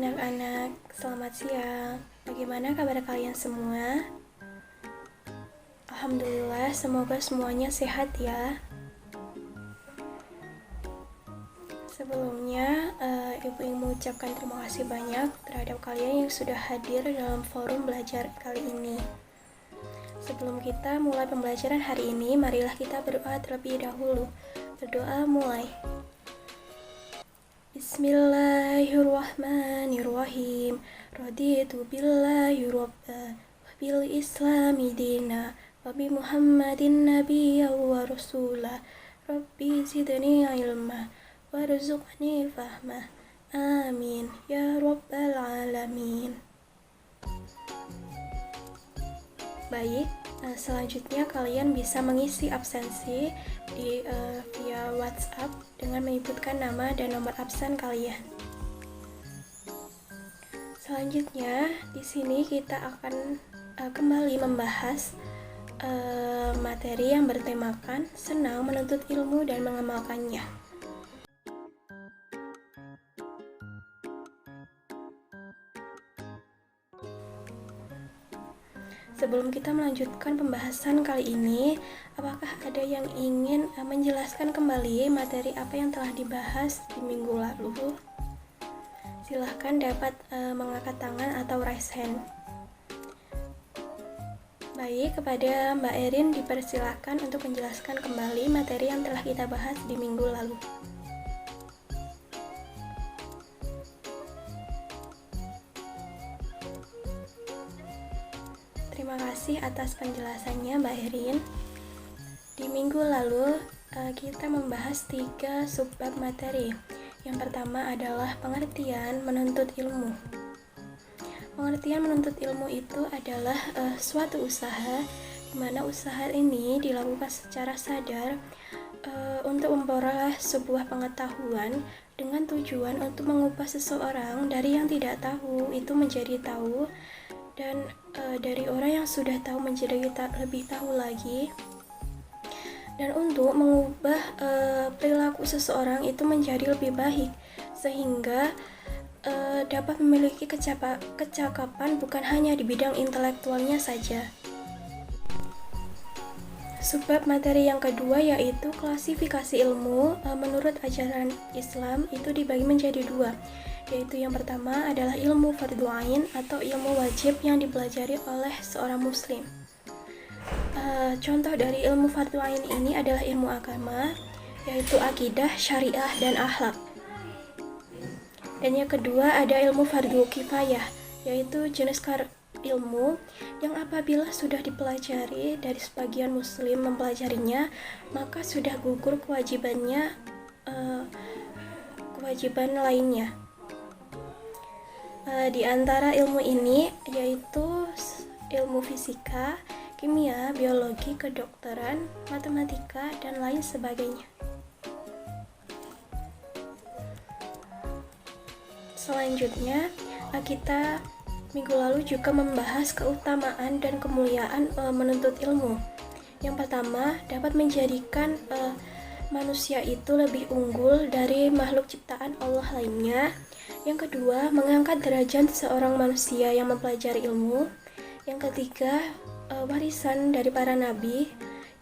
anak-anak, selamat siang. Bagaimana kabar kalian semua? Alhamdulillah, semoga semuanya sehat ya. Sebelumnya, Ibu ingin mengucapkan terima kasih banyak terhadap kalian yang sudah hadir dalam forum belajar kali ini. Sebelum kita mulai pembelajaran hari ini, marilah kita berdoa terlebih dahulu. Berdoa mulai. Bismillahirrahmanirrahim. Raditu billahi rabba wa bil islami dina wa bi Muhammadin nabiyya wa rasulah. Rabbi zidni ilma warzuqni fahma. Amin ya rabbal alamin. Baik, selanjutnya kalian bisa mengisi absensi via WhatsApp dengan menyebutkan nama dan nomor absen kalian. Selanjutnya, di sini kita akan kembali membahas materi yang bertemakan senang menuntut ilmu dan mengamalkannya. Sebelum kita melanjutkan pembahasan kali ini, apakah ada yang ingin menjelaskan kembali materi apa yang telah dibahas di minggu lalu? Silahkan dapat mengangkat tangan atau raise hand. Baik, kepada Mbak Erin dipersilakan untuk menjelaskan kembali materi yang telah kita bahas di minggu lalu. Terima kasih atas penjelasannya Mbak Erin. Di minggu lalu kita membahas 3 subbab materi. Yang pertama adalah pengertian menuntut ilmu. Pengertian menuntut ilmu itu adalah suatu usaha di mana usaha ini dilakukan secara sadar untuk memperoleh sebuah pengetahuan dengan tujuan untuk mengubah seseorang dari yang tidak tahu itu menjadi tahu, dan dari orang yang sudah tahu menjadi lebih tahu lagi, dan untuk mengubah perilaku seseorang itu menjadi lebih baik sehingga dapat memiliki kecakapan bukan hanya di bidang intelektualnya saja. Subbab materi yang kedua yaitu klasifikasi ilmu menurut ajaran Islam itu dibagi menjadi 2, yaitu yang pertama adalah ilmu fardhu ain atau ilmu wajib yang dipelajari oleh seorang muslim. Contoh dari ilmu fardhu ain ini adalah ilmu agama, yaitu akidah, syariah, dan akhlak. Dan yang kedua ada ilmu fardhu kifayah, yaitu jenis ilmu yang apabila sudah dipelajari dari sebagian muslim mempelajarinya, maka sudah gugur kewajiban lainnya. Di antara ilmu ini yaitu ilmu fisika, kimia, biologi, kedokteran, matematika, dan lain sebagainya. Selanjutnya, kita minggu lalu juga membahas keutamaan dan kemuliaan menuntut ilmu. Yang pertama, dapat menjadikan manusia itu lebih unggul dari makhluk ciptaan Allah lainnya. Yang kedua, mengangkat derajat seorang manusia yang mempelajari ilmu. Yang ketiga, warisan dari para nabi.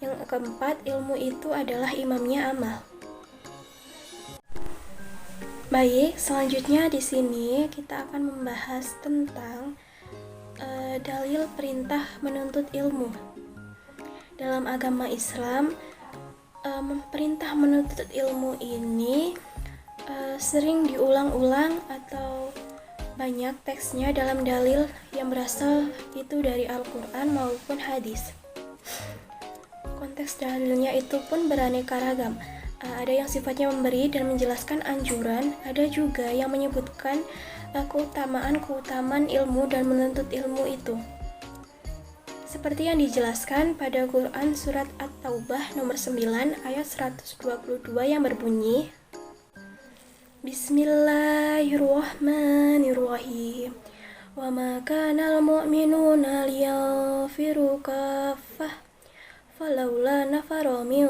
Yang keempat, ilmu itu adalah imamnya amal. Baik, selanjutnya di sini kita akan membahas tentang dalil perintah menuntut ilmu. Dalam agama Islam, perintah menuntut ilmu ini sering diulang-ulang atau banyak teksnya dalam dalil yang berasal itu dari Al-Quran maupun hadis. Konteks dalilnya itu pun beraneka ragam. Ada yang sifatnya memberi dan menjelaskan anjuran, ada juga yang menyebutkan keutamaan ilmu dan menuntut ilmu itu. Seperti yang dijelaskan pada Quran surat At-Taubah nomor 9 ayat 122 yang berbunyi, Bismillahirrahmanirrahim. Wa ma kana al-mu'minuna liyanfiru kaffah falaula nafara min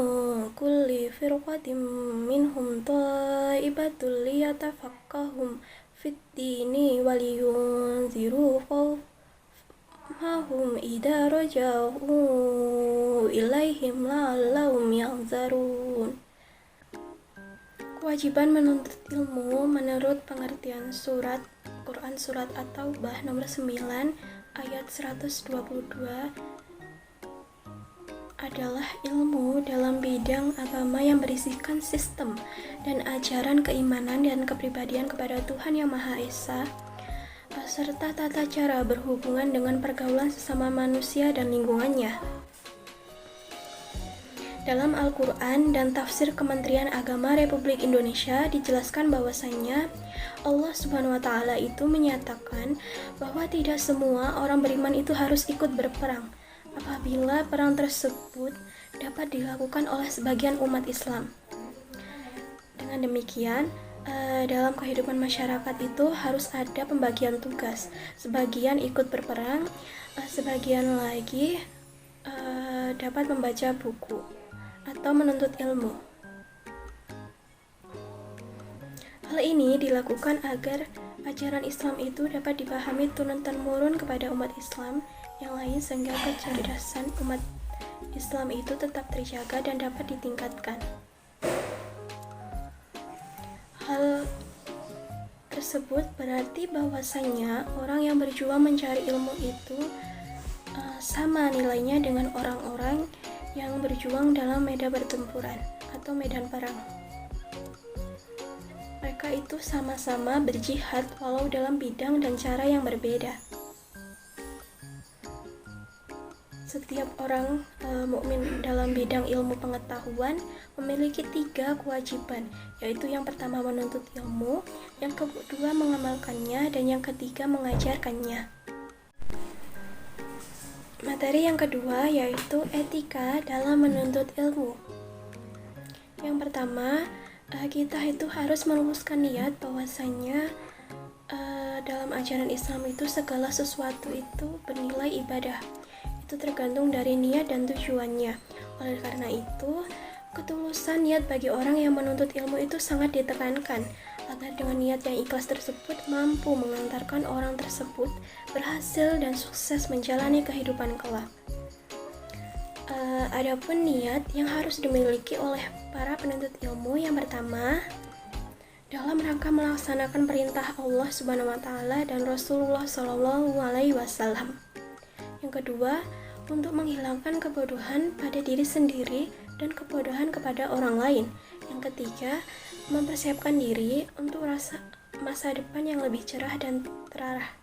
kulli firqatin minhum ta'ibatul liyatafaqqahum fiddini waliyunziru qawmahum idza raja'u ilaihim la'allahum yahzarun. Kewajiban menuntut ilmu menurut pengertian Quran surat At-Taubah nomor 9 ayat 122 adalah ilmu dalam bidang agama yang berisikan sistem dan ajaran keimanan dan kepribadian kepada Tuhan Yang Maha Esa, serta tata cara berhubungan dengan pergaulan sesama manusia dan lingkungannya. Dalam Al-Quran dan tafsir Kementerian Agama Republik Indonesia dijelaskan bahwasannya Allah Subhanahu wa Ta'ala itu menyatakan bahwa tidak semua orang beriman itu harus ikut berperang apabila perang tersebut dapat dilakukan oleh sebagian umat Islam. Dengan demikian, dalam kehidupan masyarakat itu harus ada pembagian tugas. Sebagian ikut berperang, sebagian lagi dapat membaca buku atau menuntut ilmu. Hal ini dilakukan agar ajaran Islam itu dapat dipahami turun-temurun kepada umat Islam yang lain sehingga kecerdasan umat Islam itu tetap terjaga dan dapat ditingkatkan. Hal tersebut berarti bahwasanya orang yang berjuang mencari ilmu itu sama nilainya dengan orang-orang yang berjuang dalam medan pertempuran atau medan perang. Mereka itu sama-sama berjihad walau dalam bidang dan cara yang berbeda. Setiap orang mukmin dalam bidang ilmu pengetahuan memiliki 3 kewajiban, yaitu yang pertama menuntut ilmu, yang kedua mengamalkannya, dan yang ketiga mengajarkannya. Materi yang kedua yaitu etika dalam menuntut ilmu. Yang pertama, kita itu harus meluruskan niat bahwasanya dalam ajaran Islam itu segala sesuatu itu bernilai ibadah. Itu tergantung dari niat dan tujuannya. Oleh karena itu, ketulusan niat bagi orang yang menuntut ilmu itu sangat ditekankan agar dengan niat yang ikhlas tersebut mampu mengantarkan orang tersebut berhasil dan sukses menjalani kehidupan kelak. Adapun niat yang harus dimiliki oleh para penuntut ilmu, yang pertama dalam rangka melaksanakan perintah Allah Subhanahu wa Ta'ala dan Rasulullah Shallallahu alaihi wasallam. Yang kedua, untuk menghilangkan kebodohan pada diri sendiri dan kebodohan kepada orang lain. Yang ketiga, mempersiapkan diri untuk masa depan yang lebih cerah dan terarah.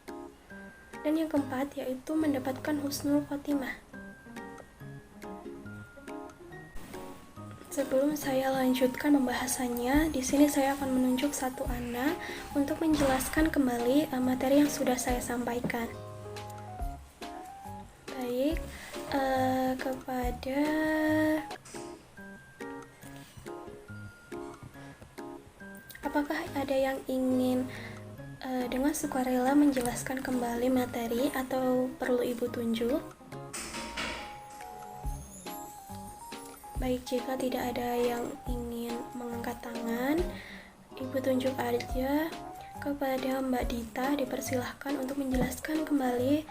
Dan yang keempat, yaitu mendapatkan husnul khotimah. Sebelum saya lanjutkan pembahasannya, di sini saya akan menunjuk satu anak untuk menjelaskan kembali materi yang sudah saya sampaikan. Baik, kepada apakah ada yang ingin dengan sukarela menjelaskan kembali materi atau perlu ibu tunjuk? Baik, jika tidak ada yang ingin mengangkat tangan, ibu tunjuk aja kepada Mbak Dita, dipersilahkan untuk menjelaskan kembali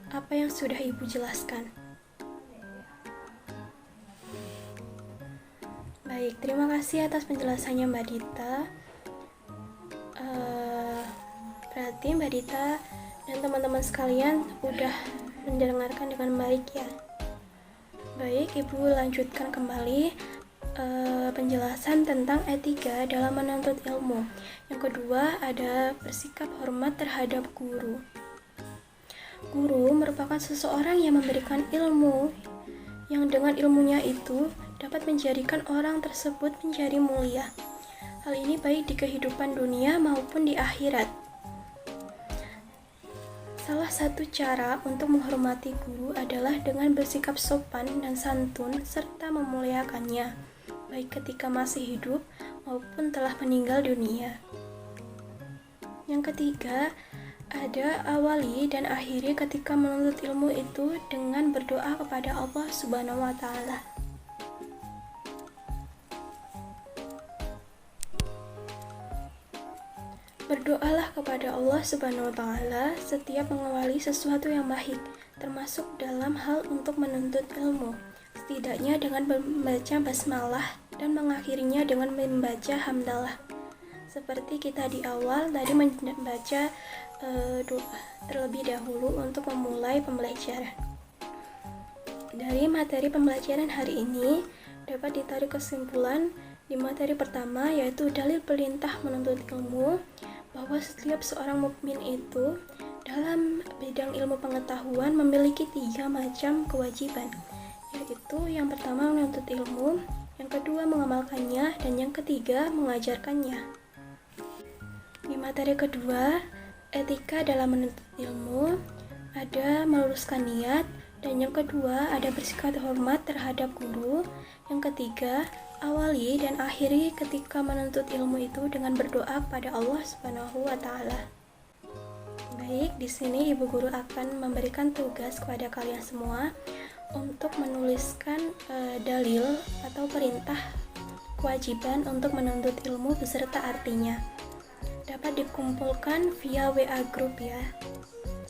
apa yang sudah ibu jelaskan. Baik, terima kasih atas penjelasannya Mbak Dita. Berarti Mbak Dita dan teman-teman sekalian udah mendengarkan dengan baik ya. Baik, ibu lanjutkan kembali penjelasan tentang etika dalam menuntut ilmu. Yang kedua ada bersikap hormat terhadap guru. Guru merupakan seseorang yang memberikan ilmu yang dengan ilmunya itu dapat menjadikan orang tersebut menjadi mulia. Hal ini baik di kehidupan dunia maupun di akhirat. Salah satu cara untuk menghormati guru adalah dengan bersikap sopan dan santun serta memuliakannya, baik ketika masih hidup maupun telah meninggal dunia. Yang ketiga, ada awali dan akhiri ketika menuntut ilmu itu dengan berdoa kepada Allah Subhanahu wa Ta'ala. Berdoalah kepada Allah Subhanahu wa Ta'ala setiap mengawali sesuatu yang baik, termasuk dalam hal untuk menuntut ilmu. Setidaknya dengan membaca basmalah dan mengakhirinya dengan membaca hamdalah. Seperti kita di awal tadi membaca doa terlebih dahulu untuk memulai pembelajaran. Dari materi pembelajaran hari ini dapat ditarik kesimpulan di materi pertama, yaitu dalil perintah menuntut ilmu, bahwa setiap seorang mukmin itu dalam bidang ilmu pengetahuan memiliki 3 macam kewajiban, yaitu yang pertama menuntut ilmu, yang kedua mengamalkannya, dan yang ketiga mengajarkannya. Di materi kedua, etika dalam menuntut ilmu, ada meluruskan niat, dan yang kedua ada bersikap hormat terhadap guru, yang ketiga awali dan akhiri ketika menuntut ilmu itu dengan berdoa kepada Allah Subhanahu wa Ta'ala. Baik, di sini Ibu Guru akan memberikan tugas kepada kalian semua untuk menuliskan dalil atau perintah kewajiban untuk menuntut ilmu beserta artinya. Dapat dikumpulkan via WA group ya.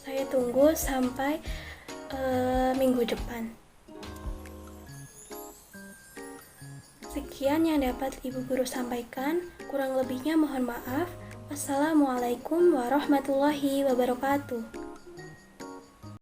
Saya tunggu sampai minggu depan. Sekian yang dapat Ibu Guru sampaikan, kurang lebihnya mohon maaf. Wassalamualaikum warahmatullahi wabarakatuh.